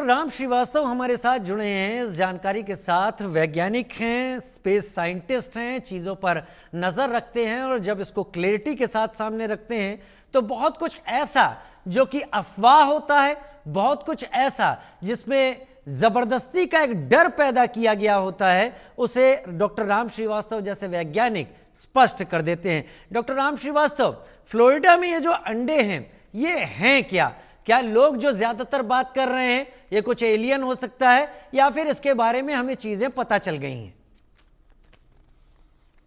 राम श्रीवास्तव हमारे साथ जुड़े हैं इस जानकारी के साथ। वैज्ञानिक हैं, स्पेस साइंटिस्ट हैं, चीज़ों पर नज़र रखते हैं और जब इसको क्लैरिटी के साथ सामने रखते हैं तो बहुत कुछ ऐसा जो कि अफवाह होता है, बहुत कुछ ऐसा जिसमें जबरदस्ती का एक डर पैदा किया गया होता है, उसे डॉक्टर राम श्रीवास्तव जैसे वैज्ञानिक स्पष्ट कर देते हैं। डॉक्टर राम श्रीवास्तव, फ्लोरिडा में ये जो अंडे हैं ये हैं क्या? क्या लोग जो ज्यादातर बात कर रहे हैं ये कुछ एलियन हो सकता है या फिर इसके बारे में हमें चीजें पता चल गई हैं?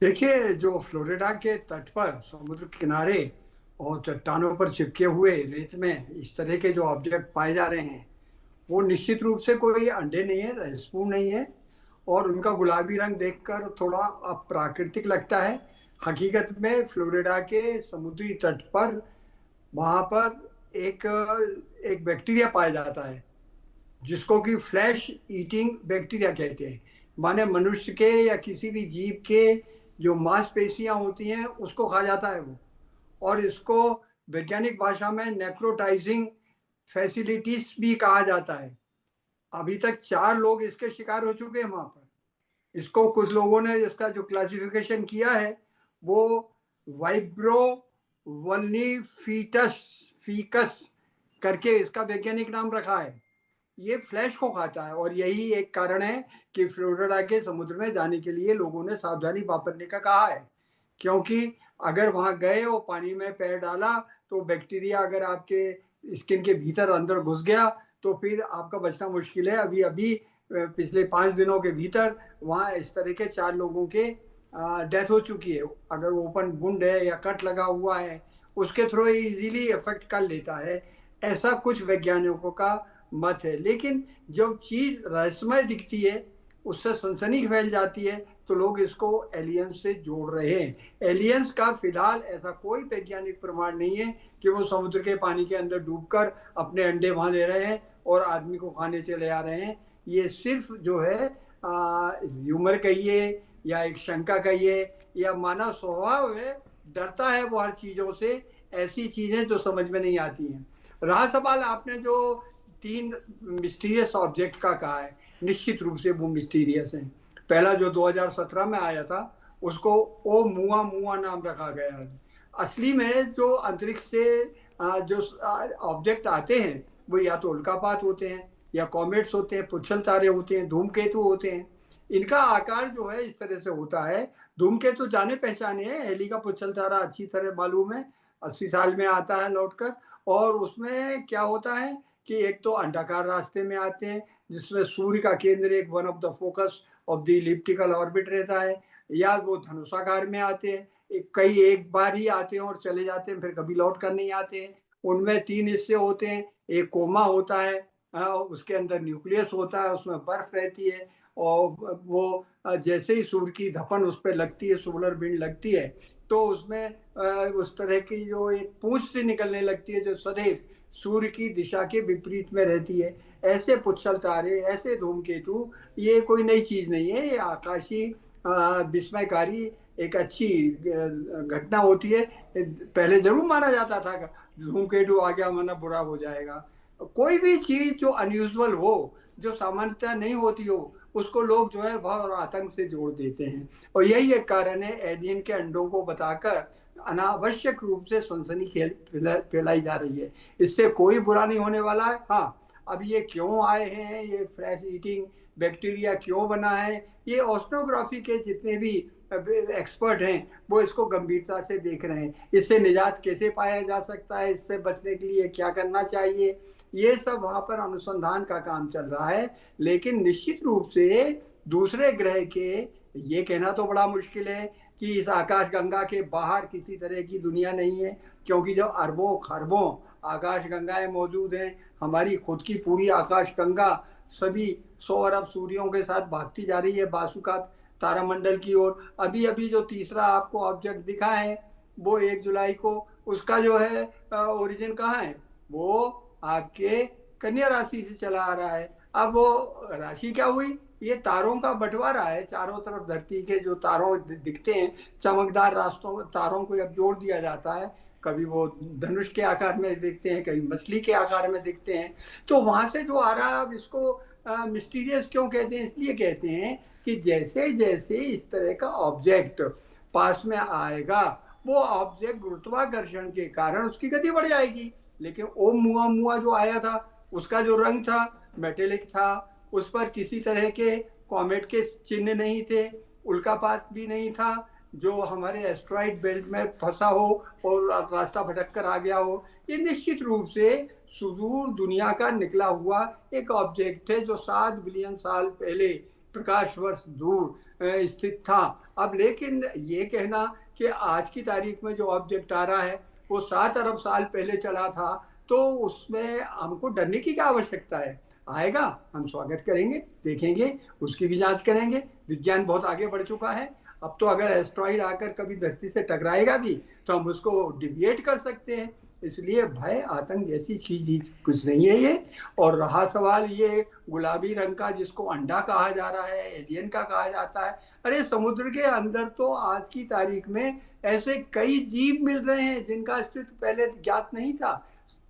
देखिए, जो फ्लोरिडा के तट पर समुद्र किनारे और चट्टानों पर चिपके हुए रेत में इस तरह के जो ऑब्जेक्ट पाए जा रहे हैं वो निश्चित रूप से कोई अंडे नहीं है, रहस्यपूर्ण नहीं है और उनका गुलाबी रंग देखकर थोड़ा अप्राकृतिक लगता है। हकीकत में फ्लोरिडा के समुद्री तट पर वहाँ पर एक एक बैक्टीरिया पाया जाता है जिसको कि फ्लैश ईटिंग बैक्टीरिया कहते हैं। माने मनुष्य के या किसी भी जीव के जो मांसपेशियां होती हैं उसको खा जाता है वो, और इसको वैज्ञानिक भाषा में नेक्रोटाइजिंग फैसिलिटीज भी कहा जाता है। अभी तक 4 लोग इसके शिकार हो चुके हैं वहां पर। इसको कुछ लोगों ने इसका जो क्लासिफिकेशन किया है वो वाइब्रो फीकस करके इसका वैज्ञानिक नाम रखा है। ये फ्लैश को खाता है और यही एक कारण है कि फ्लोरिडा के समुद्र में जाने के लिए लोगों ने सावधानी बरतने का कहा है, क्योंकि अगर वहां गए और पानी में पैर डाला तो बैक्टीरिया अगर आपके स्किन के भीतर अंदर घुस गया तो फिर आपका बचना मुश्किल है। अभी अभी पिछले 5 दिनों के भीतर वहां इस तरह के 4 लोगों के डेथ हो चुकी है। अगर ओपन वुंड है या कट लगा हुआ है उसके थ्रू इजीली इफेक्ट कर लेता है, ऐसा कुछ वैज्ञानिकों का मत है। लेकिन जब चीज रहस्यमय दिखती है, उससे सनसनी फैल जाती है, तो लोग इसको एलियंस से जोड़ रहे हैं। एलियंस का फिलहाल ऐसा कोई वैज्ञानिक प्रमाण नहीं है कि वो समुद्र के पानी के अंदर डूबकर अपने अंडे वहां ले रहे हैं और आदमी को खाने चले आ रहे हैं। ये सिर्फ जो है ह्यूमर कहिए या एक शंका कहिए या मानव स्वभाव है, डरता है वो हर चीजों से, ऐसी चीजें जो समझ में नहीं आती हैं। रहा सवाल आपने जो 3 मिस्टीरियस ऑब्जेक्ट का कहा है, निश्चित रूप से वो मिस्टीरियस है। पहला जो 2017 में आया था उसको ओ मुआ मुआ नाम रखा गया है। असली में जो अंतरिक्ष से जो ऑब्जेक्ट आते हैं वो या तो उल्कापात होते हैं या कॉमेट्स होते हैं, पुच्छल तारे होते हैं, धूमकेतु होते हैं। इनका आकार जो है इस तरह से होता है। धूमकेतु जाने पहचाने हैं, हेली का पुच्छल तारा अच्छी तरह मालूम है, 80 साल में आता है लौटकर। और उसमें क्या होता है कि एक तो अंडाकार रास्ते में आते हैं जिसमें सूर्य का केंद्र एक one of the focus of the elliptical orbit रहता है, या वो धनुषाकार में आते हैं, एक बार ही आते हैं और चले जाते हैं, फिर कभी लौट कर नहीं आते हैं। उनमें 3 हिस्से होते हैं। एक कोमा होता है, उसके अंदर न्यूक्लियस होता है, उसमें बर्फ रहती है और वो जैसे ही सूर्य की धपन उस पर लगती है, सोलर विंड लगती है, तो उसमें उस तरह की जो एक पूंछ से निकलने लगती है जो सदैव सूर्य की दिशा के विपरीत में रहती है। ऐसे पुच्छल तारे, ऐसे धूमकेतु, ये कोई नई चीज नहीं है, ये आकाशीय विस्मयकारी एक अच्छी घटना होती है। पहले जरूर माना जाता था धूमकेतु आ गया माना बुरा हो जाएगा। कोई भी चीज जो अनयूजुअल हो, जो सामान्यतः नहीं होती हो, उसको लोग जो है भय और आतंक से जोड़ देते हैं। और यही एक कारण है एलियन के अंडों को बताकर अनावश्यक रूप से सनसनी फैलाई जा रही है। इससे कोई बुरा नहीं होने वाला है। हाँ, अब ये क्यों आए हैं, ये फ्लैश ईटिंग बैक्टीरिया क्यों बना है, ये ओशनोग्राफी के जितने भी एक्सपर्ट हैं वो इसको गंभीरता से देख रहे हैं। इससे निजात कैसे पाया जा सकता है, इससे बचने के लिए क्या करना चाहिए, ये सब वहां पर अनुसंधान का काम चल रहा है। लेकिन निश्चित रूप से दूसरे ग्रह के ये कहना तो बड़ा मुश्किल है कि इस आकाश गंगा के बाहर किसी तरह की दुनिया नहीं है, क्योंकि जो अरबों खरबों आकाश गंगाएं मौजूद हैं, हमारी खुद की पूरी आकाश गंगा सभी 100 अरब सूर्यों के साथ भागती जा रही है बासुका तारामंडल की ओर। अभी अभी जो तीसरा आपको ऑब्जेक्ट दिखा है वो 1 जुलाई को, उसका जो है ओरिजिन कहाँ है, वो आपके कन्या राशि से चला आ रहा है। अब वो राशि क्या हुई, ये तारों का बंटवारा है। चारों तरफ धरती के जो तारों दिखते हैं, चमकदार रास्तों तारों को जब जोड़ दिया जाता है कभी वो धनुष के आकार में दिखते हैं, कभी मछली के आकार में दिखते हैं। तो वहां से जो आ रहा है, अब इसको मिस्टीरियस क्यों कहते हैं? इसलिए कहते हैं कि जैसे जैसे इस तरह का ऑब्जेक्ट पास में आएगा, वो ऑब्जेक्ट गुरुत्वाकर्षण के कारण उसकी गति बढ़ जाएगी। लेकिन ओमुआ जो आया था, उसका जो रंग था मेटेलिक था, उस पर किसी तरह के कॉमेट के चिन्ह नहीं थे, उल्कापात भी नहीं था जो हमारे एस्ट्रॉइड बेल्ट में फंसा हो और रास्ता भटक कर आ गया हो। ये निश्चित रूप से सुदूर दुनिया का निकला हुआ एक ऑब्जेक्ट है जो 7 बिलियन साल पहले प्रकाश वर्ष दूर स्थित था। अब लेकिन ये कहना कि आज की तारीख में जो ऑब्जेक्ट आ रहा है वो 7 अरब साल पहले चला था, तो उसमें हमको डरने की क्या आवश्यकता है? आएगा, हम स्वागत करेंगे, देखेंगे, उसकी भी जांच करेंगे। विज्ञान बहुत आगे बढ़ चुका है। अब तो अगर एस्ट्रॉइड आकर कभी धरती से टकराएगा भी तो हम उसको डिविएट कर सकते हैं। इसलिए भय आतंक जैसी चीज कुछ नहीं है ये। और रहा सवाल ये गुलाबी रंग का जिसको अंडा कहा जा रहा है, एलियन का कहा जाता है, अरे समुद्र के अंदर तो आज की तारीख में ऐसे कई जीव मिल रहे हैं जिनका अस्तित्व पहले ज्ञात नहीं था।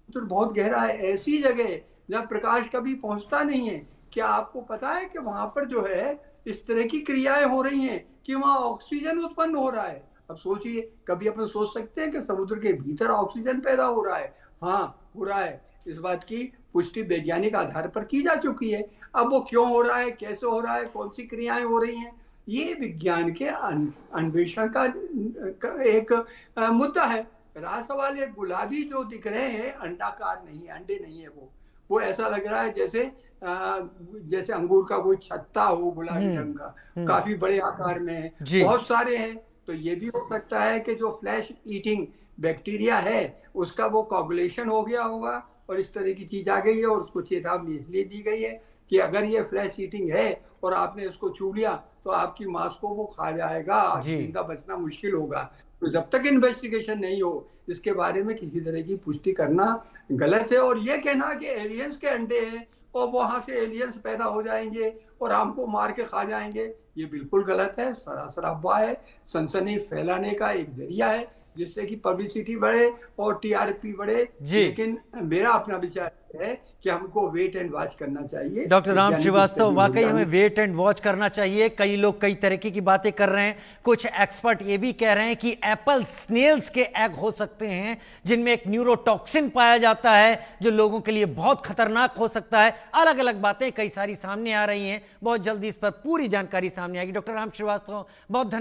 समुद्र बहुत गहरा है, ऐसी जगह जहाँ प्रकाश कभी पहुंचता नहीं है। क्या आपको पता है कि वहां पर जो है इस तरह की क्रियाएं हो रही हैं कि वहां ऑक्सीजन उत्पन्न हो रहा है? अब सोचिए, कभी अपन सोच सकते हैं कि समुद्र के भीतर ऑक्सीजन पैदा हो रहा है? हाँ, हो रहा है। इस बात की पुष्टि वैज्ञानिक आधार पर की जा चुकी है। अब वो क्यों हो रहा है, कैसे हो रहा है, कौन सी क्रियाएं हो रही हैं, ये विज्ञान के अन्वेषण का एक मुद्दा है। रहा सवाल ये गुलाबी जो दिख रहे हैं अंडाकार नहीं है, अंडे नहीं है, वो ऐसा लग रहा है जैसे अंगूर का कोई छत्ता हो गुलाबी रंग का, काफी बड़े आकार में है, बहुत सारे हैं। तो ये भी हो सकता है कि जो फ्लैश ईटिंग बैक्टीरिया है उसका वो कोगुलेशन हो गया होगा और इस तरह की चीज आ गई है, और उसको चेतावनी इसलिए दी गई है कि अगर ये फ्लैश ईटिंग है और आपने इसको छू लिया तो आपकी मांस को वो खा जाएगा, जिंदा बचना मुश्किल होगा। तो जब तक इन्वेस्टिगेशन नहीं हो इसके बारे में किसी तरह की पुष्टि करना गलत है। और ये कहना कि एलियंस के अंडे हैं और वहां से एलियंस पैदा हो जाएंगे और हमको मार के खा जाएंगे, ये बिल्कुल गलत है, सरासर अफवाह है, सनसनी फैलाने का एक जरिया है जिससे कि पब्लिसिटी बढ़े और टीआरपी बढ़े। लेकिन मेरा अपना विचार है कि हमको वेट एंड वॉच करना चाहिए। डॉक्टर राम श्रीवास्तव, वाकई हमें वेट एंड वॉच करना चाहिए। कई लोग कई तरीके की बातें कर रहे हैं। कुछ एक्सपर्ट ये भी कह रहे हैं कि एप्पल स्नेल्स के एग हो सकते हैं जिनमें एक न्यूरोटॉक्सिन पाया जाता है जो लोगों के लिए बहुत खतरनाक हो सकता है। अलग अलग बातें कई सारी सामने आ रही हैं। बहुत जल्दी इस पर पूरी जानकारी सामने आएगी। डॉक्टर राम श्रीवास्तव, बहुत